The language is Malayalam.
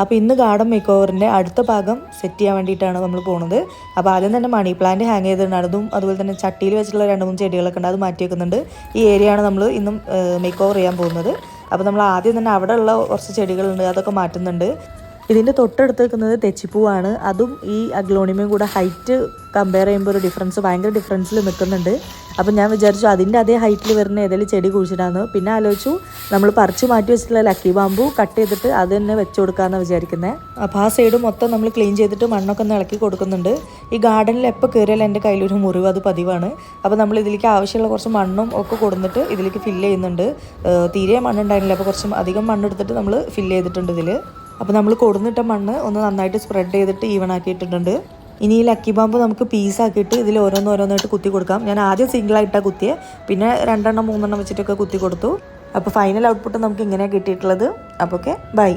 അപ്പോൾ ഇന്ന് ഗാർഡൻ മേക്ക് ഓവറിൻ്റെ അടുത്ത ഭാഗം സെറ്റ് ചെയ്യാൻ വേണ്ടിയിട്ടാണ് നമ്മൾ പോകുന്നത്. അപ്പോൾ ആദ്യം തന്നെ മണി പ്ലാന്റ് ഹാങ് ചെയ്തിട്ടുണ്ട്. അതും അതുപോലെ തന്നെ ചട്ടിയിൽ വെച്ചിട്ടുള്ള 2-3 ചെടികളൊക്കെ ഉണ്ട്, അത് മാറ്റി വെക്കുന്നുണ്ട്. ഈ ഏരിയയാണ് നമ്മൾ ഇന്നും മേക്ക് ഓവർ ചെയ്യാൻ പോകുന്നത്. അപ്പോൾ നമ്മൾ ആദ്യം തന്നെ അവിടെ ഉള്ള കുറച്ച് ചെടികളുണ്ട്, അതൊക്കെ മാറ്റുന്നുണ്ട്. ഇതിൻ്റെ തൊട്ടടുത്ത് നിൽക്കുന്നത് തെച്ചിപ്പൂവാണ്. അതും ഈ അഗ്ലോണിമയും കൂടെ ഹൈറ്റ് കമ്പയർ ചെയ്യുമ്പോൾ ഒരു ഭയങ്കര ഡിഫറൻസിൽ നിൽക്കുന്നുണ്ട്. അപ്പം ഞാൻ വിചാരിച്ചു അതിൻ്റെ അതേ ഹൈറ്റിൽ വരുന്ന ഏതെങ്കിലും ചെടി കുഴിച്ചിടാമെന്ന്. പിന്നെ ആലോചിച്ചു നമ്മൾ പറിച്ചു മാറ്റി വെച്ചിട്ടുള്ള ലക്കി ബാമ്പു കട്ട് ചെയ്തിട്ട് അത് തന്നെ വെച്ച് കൊടുക്കാമെന്നാണ് വിചാരിക്കുന്നത്. അപ്പോൾ ആ സൈഡ് മൊത്തം നമ്മൾ ക്ലീൻ ചെയ്തിട്ട് മണ്ണൊക്കെ ഒന്ന് ഇളക്കി കൊടുക്കുന്നുണ്ട്. ഈ ഗാർഡനിൽ എപ്പോൾ കയറിയാലും എൻ്റെ കയ്യിലൊരു മുറിവ്, അത് പതിവാണ്. അപ്പോൾ നമ്മൾ ഇതിലേക്ക് ആവശ്യമുള്ള കുറച്ച് മണ്ണും ഒക്കെ കൊടുത്തിട്ട് ഇതിലേക്ക് ഫില്ല് ചെയ്യുന്നുണ്ട്. തീരെ മണ്ണുണ്ടായിരുന്നില്ല, അപ്പോൾ കുറച്ച് അധികം മണ്ണെടുത്തിട്ട് നമ്മൾ ഫില്ല് ചെയ്തിട്ടുണ്ട് ഇതിൽ. അപ്പോൾ നമ്മൾ കൊടുന്നിട്ട മണ്ണ് ഒന്ന് നന്നായിട്ട് സ്പ്രെഡ് ചെയ്തിട്ട് ഈവൺ ആക്കിയിട്ടുണ്ട്. ഇനി ഈ ലക്കി ബാമ്പ് നമുക്ക് പീസാക്കിയിട്ട് ഇതിൽ ഓരോന്നായിട്ട് കുത്തി കൊടുക്കാം. ഞാൻ ആദ്യം സിംഗിളായിട്ടാണ് കുത്തിയെ, പിന്നെ 2-3 വെച്ചിട്ടൊക്കെ കുത്തി കൊടുത്തു. അപ്പോൾ ഫൈനൽ ഔട്ട്പുട്ട് നമുക്ക് ഇങ്ങനെയാണ് കിട്ടിയിട്ടുള്ളത്. അപ്പോൾ ഓക്കെ, ബൈ.